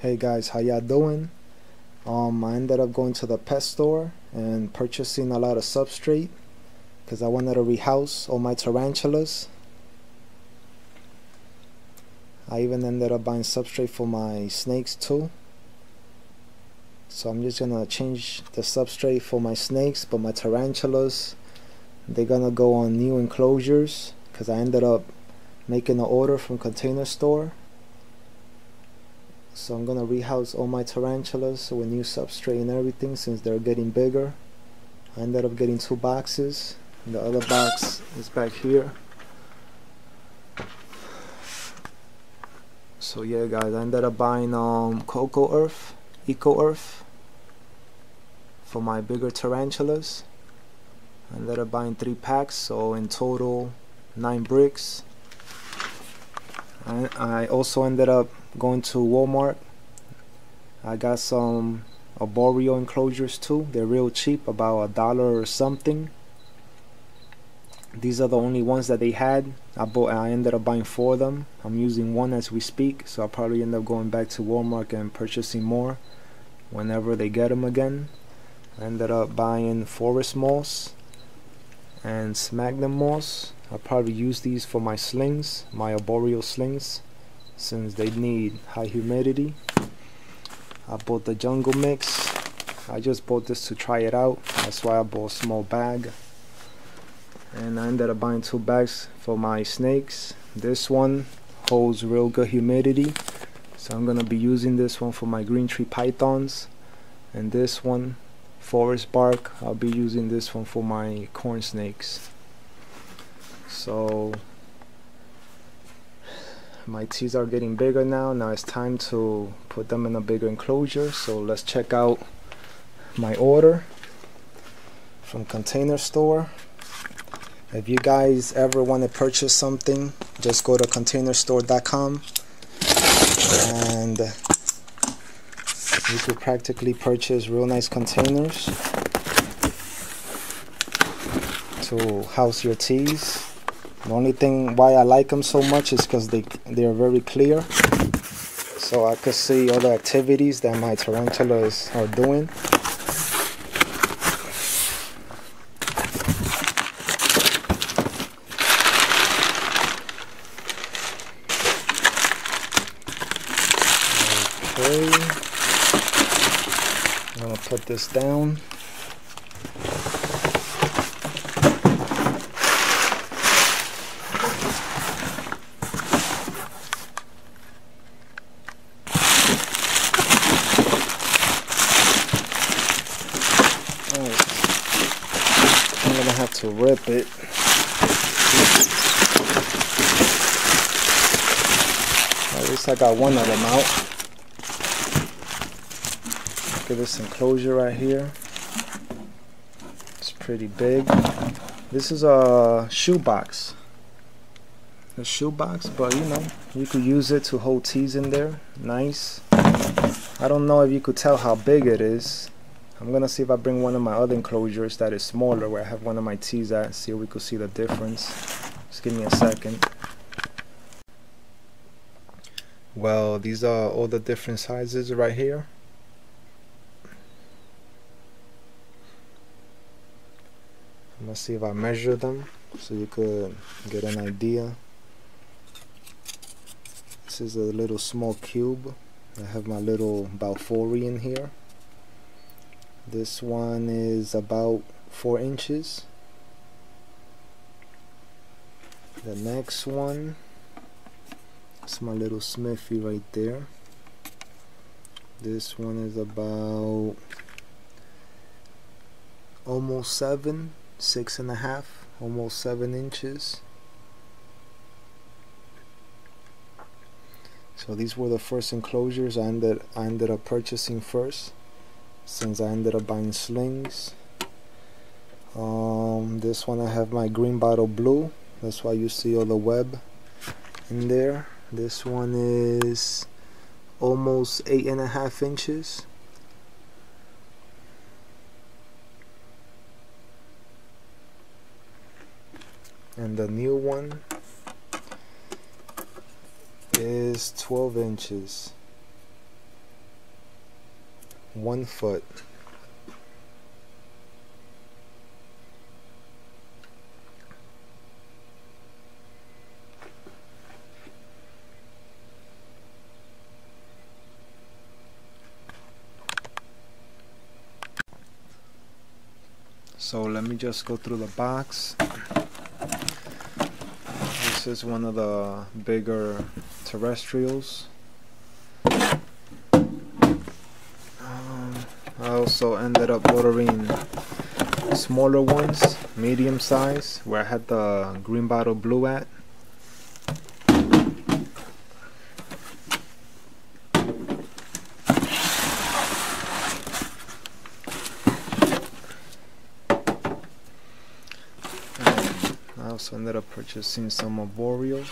Hey guys, how y'all doing? I ended up going to the pet store and purchasing a lot of substrate because I wanted to rehouse all my tarantulas. I even ended up buying substrate for my snakes too. So I'm just gonna change the substrate for my snakes, but my tarantulas, they're gonna go on new enclosures because I ended up making an order from Container Store. So I'm gonna rehouse all my tarantulas with new substrate and everything since they're getting bigger. I ended up getting 2 boxes. The other box is back here. So yeah guys, I ended up buying Eco Earth for my bigger tarantulas. I ended up buying 3 packs, so in total 9 bricks. I also ended up going to Walmart. I got some arboreal enclosures too. They're real cheap, about $1 or something. These are the only ones that they had. I ended up buying 4 of them. I'm using 1 as we speak, so I'll probably end up going back to Walmart and purchasing more whenever they get them again. I ended up buying forest moss and sphagnum moss. I'll probably use these for my slings, my arboreal slings, since they need high humidity. I bought the jungle mix. I just bought this to try it out. That's why I bought a small bag. And I ended up buying 2 bags for my snakes. This one holds real good humidity, so I'm gonna be using this one for my green tree pythons, and this one, forest bark, I'll be using this one for my corn snakes. So my teas are getting bigger now. Now it's time to put them in a bigger enclosure. So let's check out my order from Container Store. If you guys ever want to purchase something, just go to containerstore.com and you could practically purchase real nice containers to house your teas. The only thing why I like them so much is because they're very clear, so I could see all the activities that my tarantulas are doing. Okay, I'm gonna put this down. I'm gonna have to rip it. At least I got one of them out. Look at this enclosure right here. It's pretty big. This is a shoebox. A shoebox, but you know, you could use it to hold teas in there. Nice. I don't know if you could tell how big it is. I'm gonna see if I bring one of my other enclosures that is smaller, where I have one of my teas at, see if we could see the difference. Just give me a second. Well, these are all the different sizes right here. I'm gonna see if I measure them so you could get an idea. This is a little small cube. I have my little Balfouri in here. This one is about 4 inches. The next one, that's my little Smithy right there. This one is about almost 7, 6.5, almost 7 inches. So these were the first enclosures I ended up purchasing first, since I ended up buying slings. This one I have my green bottle blue. That's why you see all the web in there. This one is almost 8.5 inches. And the new one is 12 inches. 1 foot. So let me just go through the box. This is one of the bigger terrestrials. I also ended up ordering smaller ones, medium size, where I had the green bottle blue at. I also ended up purchasing some arboreals.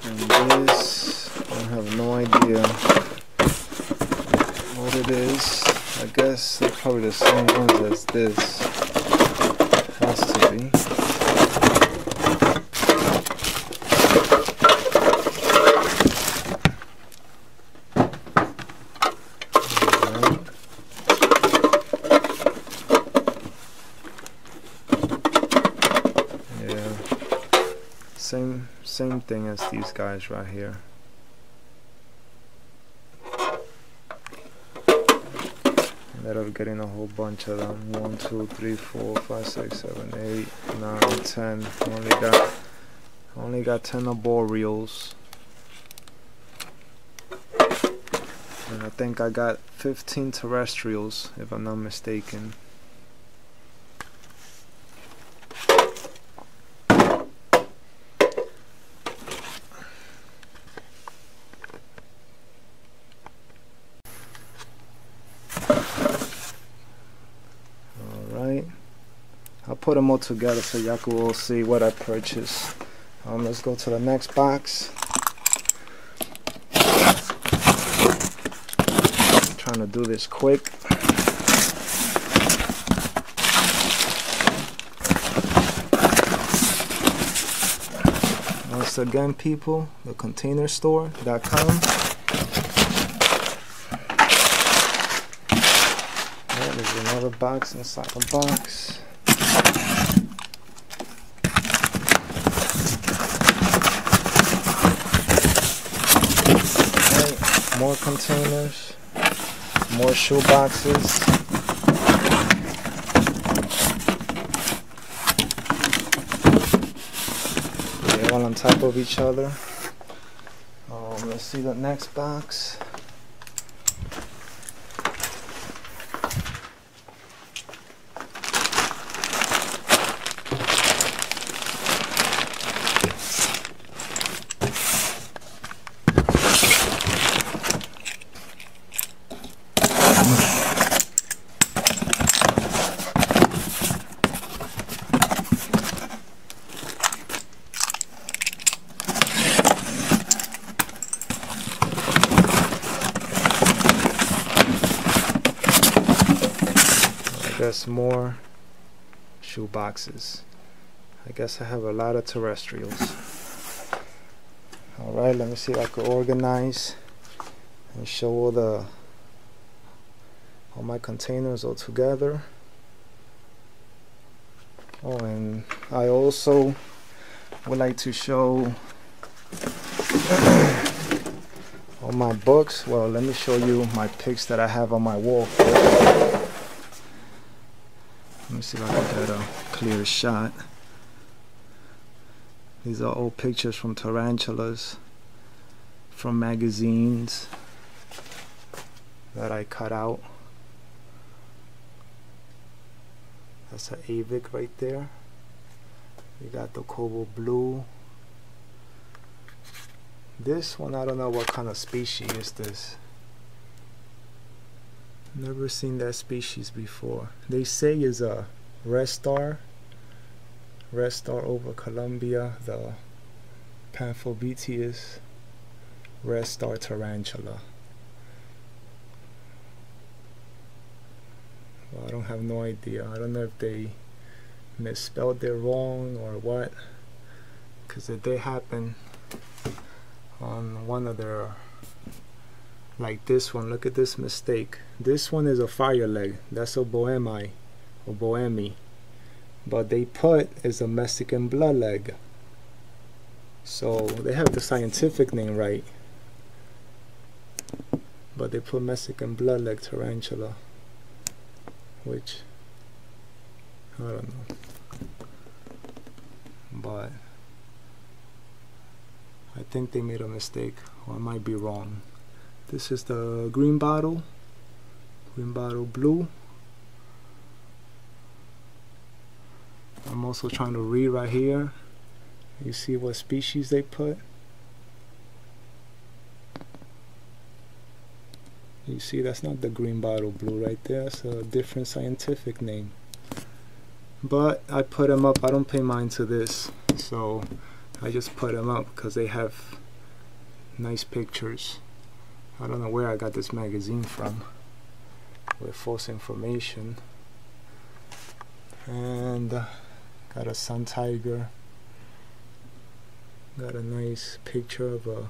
And this, I have no idea what it is. I guess they're probably the same ones as this. Has to be. Right. Yeah. Same thing as these guys right here. Ended up getting a whole bunch of them. 1, 2, 3, 4, 5, 6, 7, 8, 9, 10. Only got 10 arboreals. And I think I got 15 terrestrials, if I'm not mistaken. I'll put them all together so y'all can all see what I purchased. Let's go to the next box. I'm trying to do this quick. Once again, people, thecontainerstore.com. There's another box inside the box. More containers, more shoe boxes. They're all on top of each other. Let's see the next box. I guess more shoe boxes. I guess I have a lot of terrestrials. Alright, let me see if I can organize and show all my containers all together. Oh, and I also would like to show all my books. Well, let me show you my pics that I have on my wall first. Let me see if I can get a clear shot. These are old pictures from tarantulas, from magazines that I cut out. That's an Avic right there. We got the cobalt blue. This one, I don't know what kind of species is this. Never seen that species before. They say is a red star over Colombia, the Panthobeteus red star tarantula. Well, I don't have no idea. I don't know if they misspelled it wrong or what, because it did happen on one of their, like this one. Look at this mistake. This one is a fire leg. That's a bohemi or bohemi, but they put is a Mexican blood leg. So they have the scientific name right, but they put Mexican blood leg tarantula, which I don't know, but I think they made a mistake, or I might be wrong. This is the green bottle blue. I'm also trying to read right here. You see what species they put? You see, that's not the green bottle blue right there. That's a different scientific name. But I put them up. I don't pay mind to this, so I just put them up because they have nice pictures. I don't know where I got this magazine from with false information. And got a sun tiger. Got a nice picture of a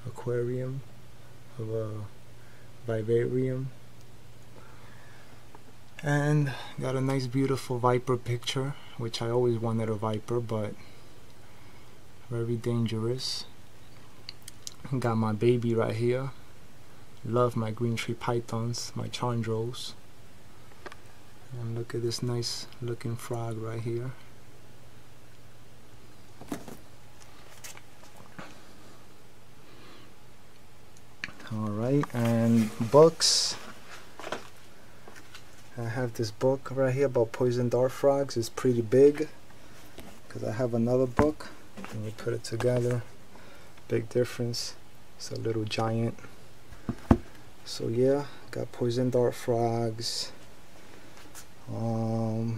aquarium, of a vivarium, and got a nice beautiful viper picture, which I always wanted a viper, but very dangerous. Got my baby right here. Love my green tree pythons, my chondros. And look at this nice looking frog right here. Alright, and books. I have this book right here about poison dart frogs. It's pretty big because I have another book. When you put it together, big difference. It's a little giant. So yeah, got poison dart frogs. I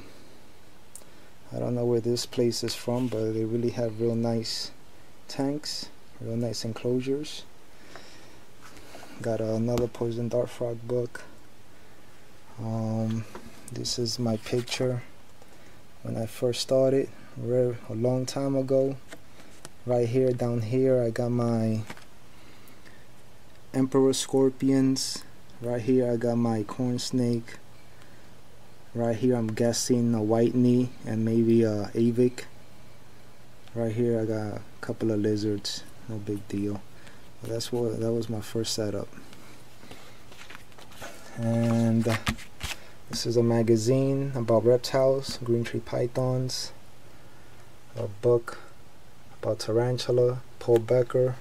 don't know where this place is from, but they really have real nice tanks, real nice enclosures. Got another poison dart frog book. This is my picture when I first started, a long time ago. Right here, down here, I got my emperor scorpions. Right here, I got my corn snake. Right here, I'm guessing a white knee and maybe a avic. Right here, I got a couple of lizards. No big deal. That was my first setup. And this is a magazine about reptiles, green tree pythons. A book about tarantula, Paul Becker.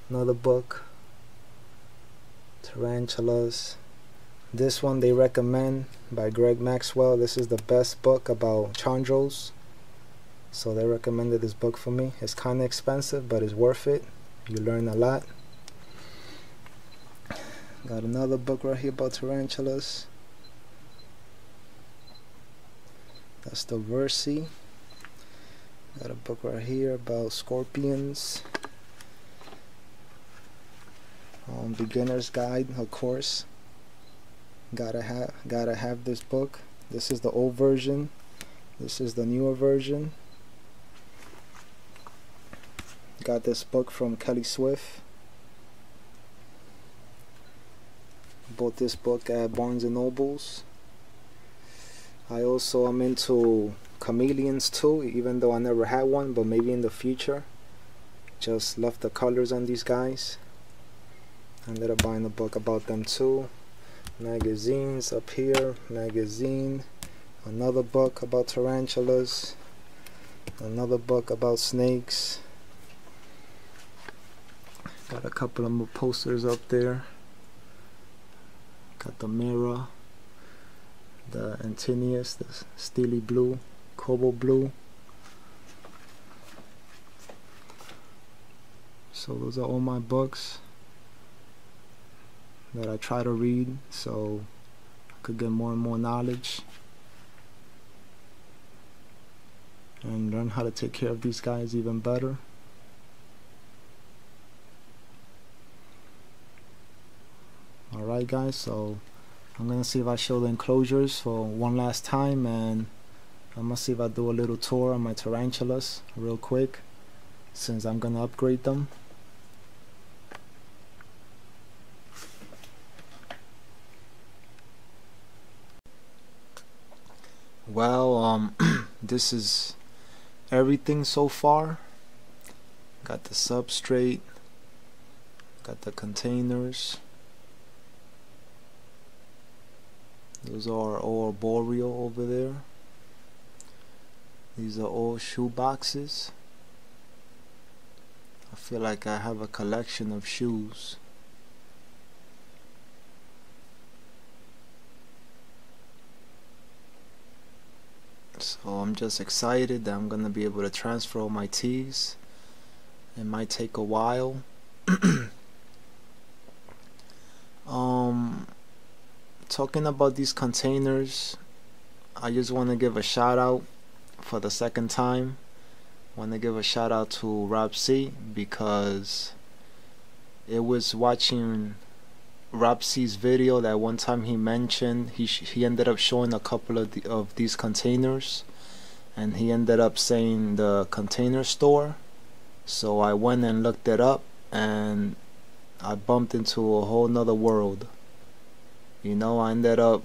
Another book, tarantulas. This one they recommend by Greg Maxwell. This is the best book about chondros, so they recommended this book for me. It's kind of expensive, but it's worth it. You learn a lot. Got another book right here about tarantulas. That's the Versi. Got a book right here about scorpions. Beginner's guide, of course. Gotta have this book. This is the old version. This is the newer version. Got this book from Kelly Swift. Bought this book at Barnes & Nobles. I also am into chameleons too, even though I never had one, but maybe in the future. Just love the colors on these guys. I ended up buying a book about them too. Magazines up here, magazine. Another book about tarantulas. Another book about snakes. Got a couple of more posters up there. Got the mirror, the Antinous, the steely blue, cobalt blue. So those are all my books that I try to read so I could get more and more knowledge and learn how to take care of these guys even better. Alright guys, so I'm gonna see if I show the enclosures for one last time, and I'm gonna see if I do a little tour on my tarantulas real quick, since I'm gonna upgrade them. Well, this is everything so far. Got the substrate, got the containers. Those are all arboreal over there. These are all shoe boxes. I feel like I have a collection of shoes. So I'm just excited that I'm gonna be able to transfer all my tees. It might take a while. Talking about these containers, I just want to give a shout out for the second time. Want to give a shout out to Rob C, because it was watching Rob C's video that one time he mentioned he ended up showing a couple of these containers, and he ended up saying the Container Store. So I went and looked it up, and I bumped into a whole nother world. You know, I ended up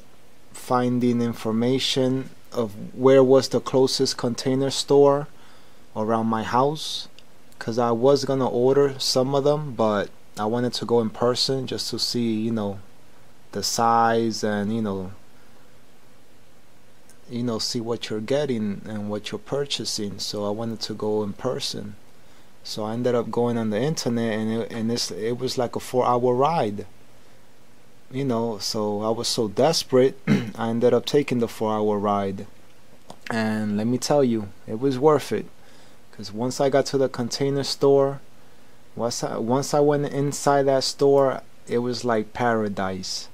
finding information of where was the closest Container Store around my house, because I was gonna order some of them, but I wanted to go in person just to see, you know, the size, and see what you're getting and what you're purchasing. So I wanted to go in person. So I ended up going on the internet, and it was like a 4-hour ride. So I was so desperate, I ended up taking the 4-hour ride. And let me tell you, it was worth it. Because once I got to the Container Store, once I went inside that store, it was like paradise.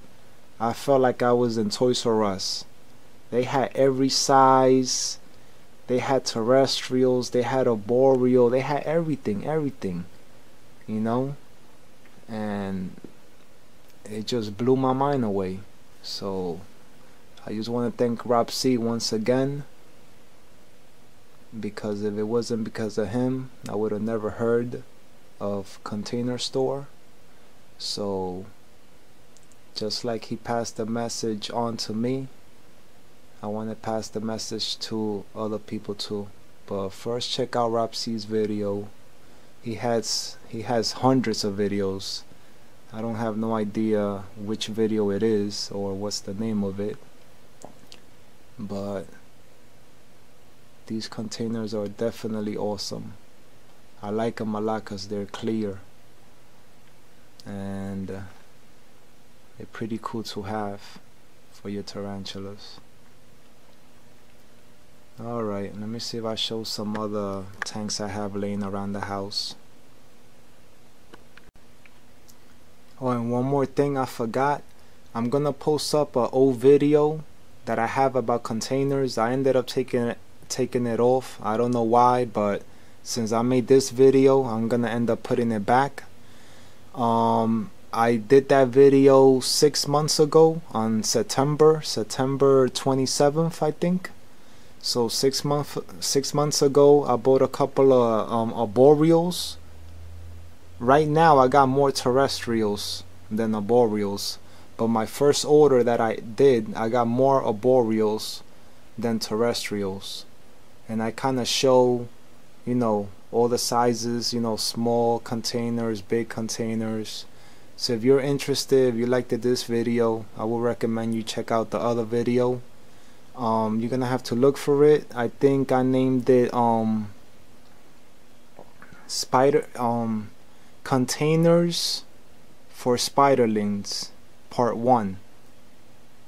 I felt like I was in Toys R Us. They had every size. They had terrestrials, they had arboreal, they had everything, and it just blew my mind away. So I just want to thank Rob C once again, because if it wasn't because of him, I would have never heard of Container Store. So just like he passed the message on to me, I want to pass the message to other people too. But first, check out Rob C's video. He has hundreds of videos. I don't have no idea which video it is or what's the name of it, but these containers are definitely awesome. I like them a lot because they're clear, and they're pretty cool to have for your tarantulas. Alright, let me see if I show some other tanks I have laying around the house. Oh, and one more thing I forgot. I'm gonna post up an old video that I have about containers. I ended up taking it off. I don't know why, but since I made this video, I'm gonna end up putting it back. I did that video 6 months ago on September 27th, I think. So 6 months ago, I bought a couple of arboreals. Right now, I got more terrestrials than arboreals. But my first order that I did, I got more arboreals than terrestrials. And I kind of show, all the sizes, small containers, big containers. So if you're interested, if you liked this video, I would recommend you check out the other video. You're gonna have to look for it. I think I named it Containers for Spiderlings Part 1.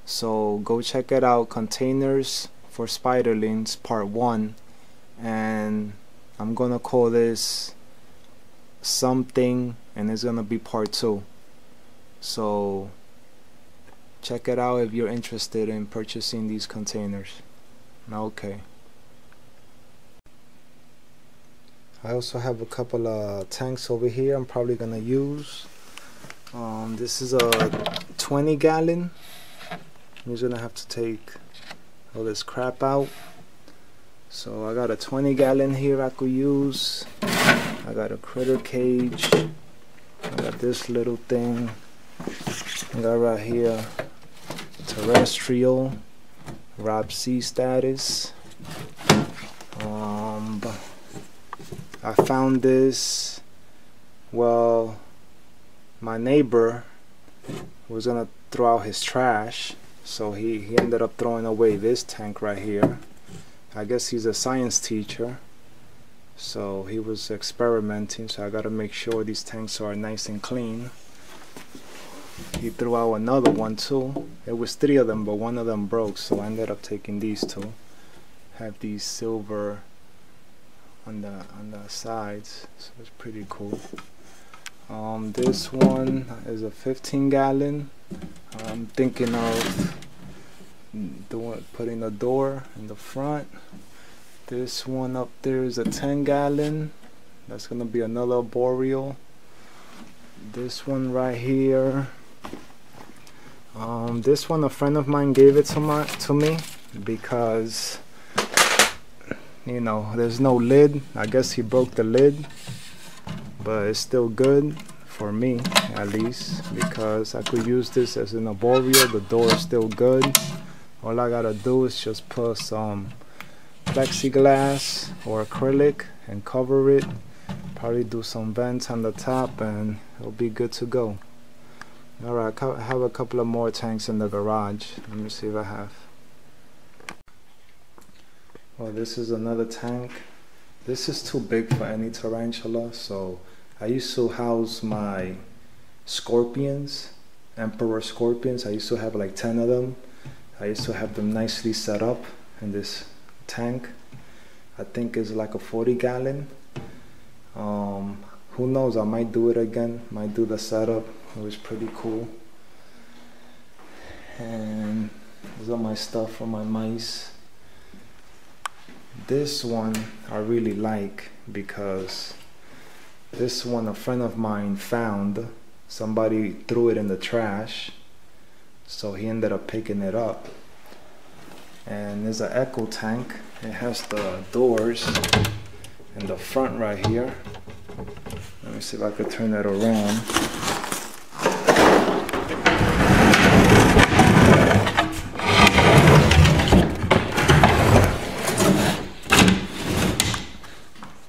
So go check it out, Containers for Spiderlings Part 1, and I'm gonna call this something, and it's gonna be Part 2. So check it out if you're interested in purchasing these containers. Okay. I also have a couple of tanks over here I'm probably gonna use. This is a 20 gallon I'm just gonna have to take all this crap out. So I got a 20-gallon here I could use. I got a critter cage. I got this little thing. I got right here terrestrial, Rob C status. I found this, well, my neighbor was gonna throw out his trash, so he ended up throwing away this tank right here. I guess he's a science teacher, so he was experimenting, so I gotta make sure these tanks are nice and clean. He threw out another one too. It was 3 of them, but one of them broke, so I ended up taking these 2. Have these silver on the sides, so it's pretty cool. This one is a 15-gallon. I'm thinking of putting a door in the front. This one up there is a 10-gallon. That's gonna be another boreal. This one right here, this one a friend of mine gave it to me because, you know, there's no lid. I guess he broke the lid, but it's still good for me, at least, because I could use this as an arboreal. The door is still good. All I gotta do is just put some plexiglass or acrylic and cover it. Probably do some vents on the top and it'll be good to go. Alright, I have a couple of more tanks in the garage. Let me see if I have. Well, this is another tank. This is too big for any tarantula, so I used to house my scorpions, emperor scorpions. I used to have like 10 of them. I used to have them nicely set up in this tank. I think it's like a 40-gallon. Who knows, I might do it again, might do the setup. It was pretty cool. And these are my stuff for my mice. This one I really like because this one a friend of mine found. Somebody threw it in the trash, so he ended up picking it up. And there's an echo tank. It has the doors in the front right here. Let me see if I could turn that around.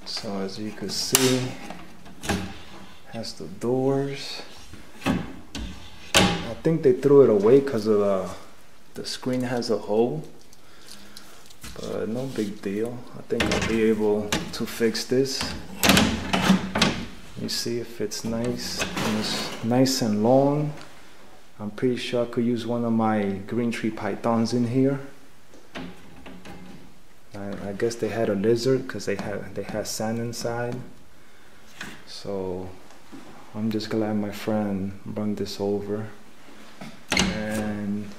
So as you can see, has the doors. I think they threw it away because of the screen has a hole, but no big deal. I think I'll be able to fix this. You see if it's nice, and it's nice and long. I'm pretty sure I could use one of my green tree pythons in here. I guess they had a lizard because they had sand inside. So I'm just glad my friend brought this over. And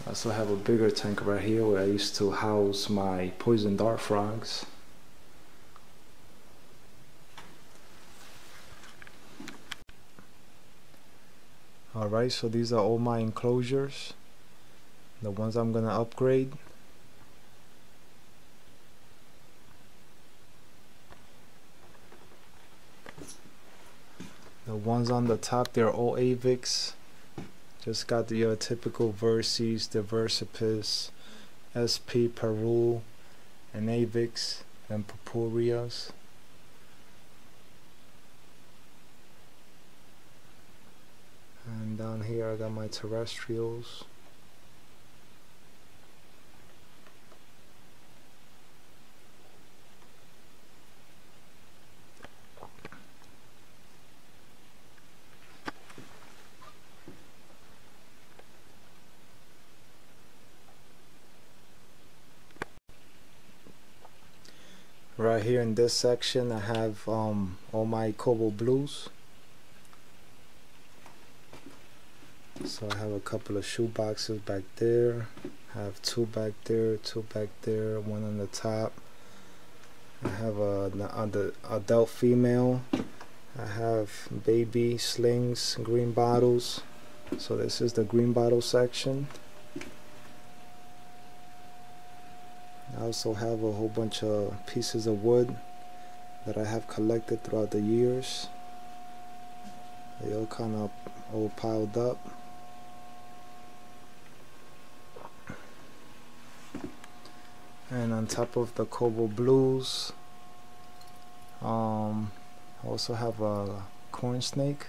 I also have a bigger tank right here where I used to house my poison dart frogs. Alright, so these are all my enclosures, the ones I'm gonna upgrade. The ones on the top, they're all Avix. Just got the typical Verces, Diversipus, SP, Perul, and Avix, and Purpureas. And down here I got my terrestrials. Right here in this section I have all my cobalt blues. So I have a couple of shoe boxes back there. I have 2 back there, 2 back there, 1 on the top. I have the adult female. I have baby slings, green bottles. So this is the green bottle section. I also have a whole bunch of pieces of wood that I have collected throughout the years. They all kind of all piled up. And on top of the cobalt blues, I also have a corn snake,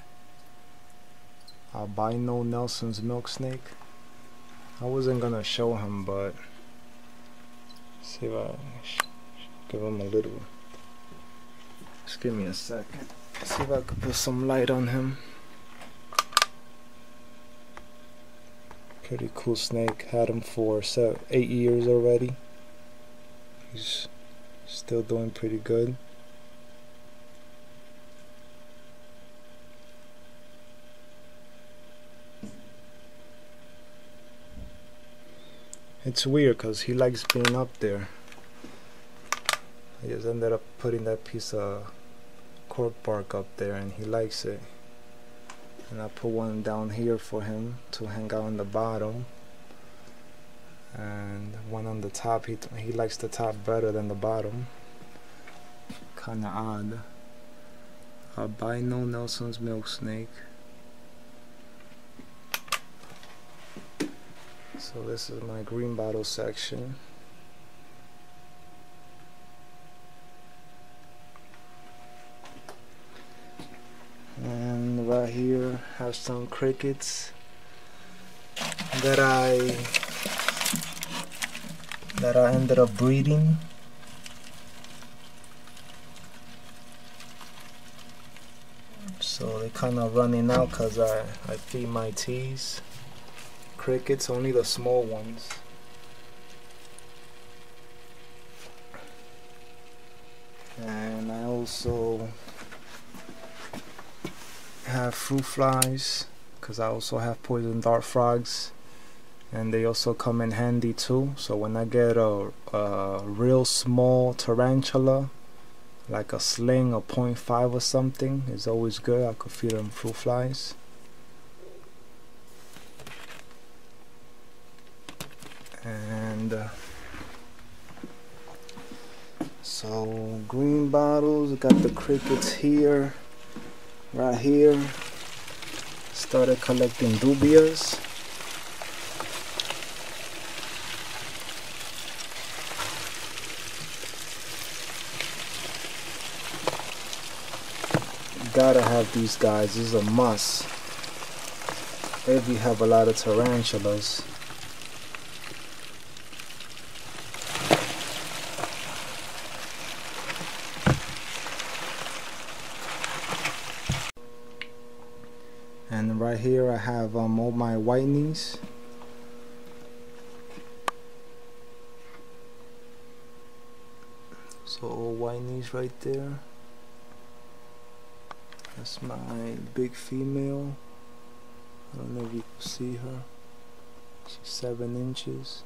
albino Nelson's milk snake. I wasn't gonna show him, but see if I give him a little. Just give me a second. See if I could put some light on him. Pretty cool snake. Had him for 8 years already. He's still doing pretty good. It's weird because he likes being up there. I just ended up putting that piece of cork bark up there and he likes it. And I put one down here for him to hang out on the bottom. And one on the top. He likes the top better than the bottom. Kinda odd. Albino Nelson's milk snake. So this is my green bottle section. And right here have some crickets that I ended up breeding. So they're kind of running out because I feed my teas. Crickets, only the small ones. And I also have fruit flies because I also have poison dart frogs, and they also come in handy too. So when I get a real small tarantula, like a sling or 0.5 or something, it's always good. I could feed them fruit flies. And so green bottles, got the crickets here, right here. Started collecting dubias. Gotta have these guys, this is a must if you have a lot of tarantulas. And right here I have all my whitenies. So all whitenies right there. That's my big female. I don't know if you can see her. She's 7 inches.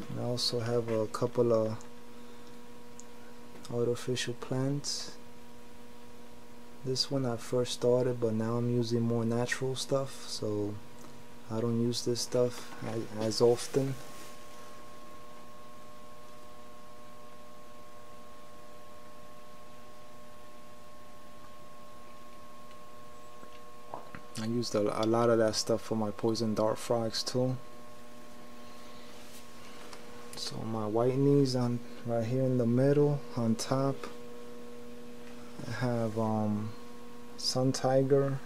And I also have a couple of artificial plants. This one I first started, but now I'm using more natural stuff, so I don't use this stuff as often. I used a lot of that stuff for my poison dart frogs too. So my whitenies on right here in the middle, on top, I have sun tiger.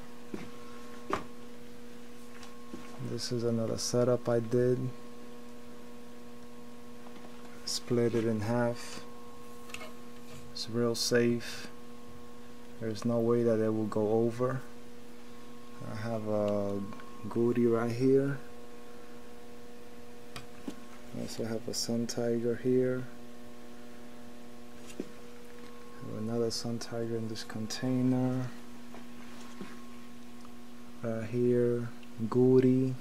This is another setup I did. Split it in half. It's real safe. There's no way that it will go over. I have a goody right here. I also have a sun tiger here. I have another sun tiger in this container. Right here, goody,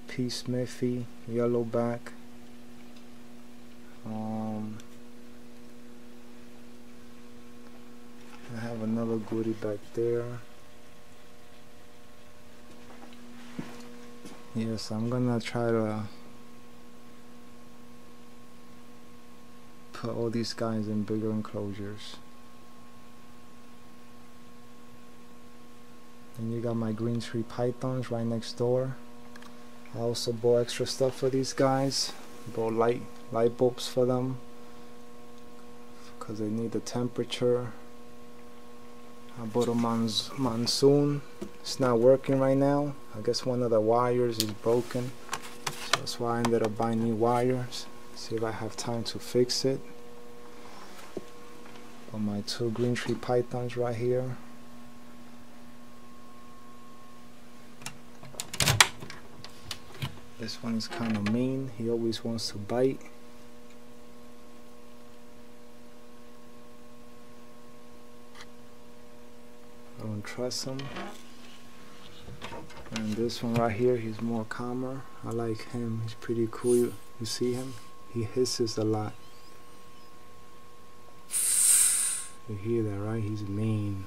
Peace Smithy, yellowback. I have another goody back there. Yes, I'm gonna try to put all these guys in bigger enclosures. And you got my green tree pythons right next door. I also bought extra stuff for these guys. Bought light bulbs for them because they need the temperature. I bought a monsoon. It's not working right now. I guess one of the wires is broken, so that's why I ended up buying new wires. See if I have time to fix it. Got my 2 green tree pythons right here. This one is kind of mean. He always wants to bite. I don't trust him. And this one right here, he's more calmer. I like him. He's pretty cool. You see him? He hisses a lot. You hear that, right? He's mean.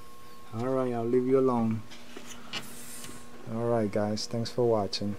Alright, I'll leave you alone. Alright guys, thanks for watching.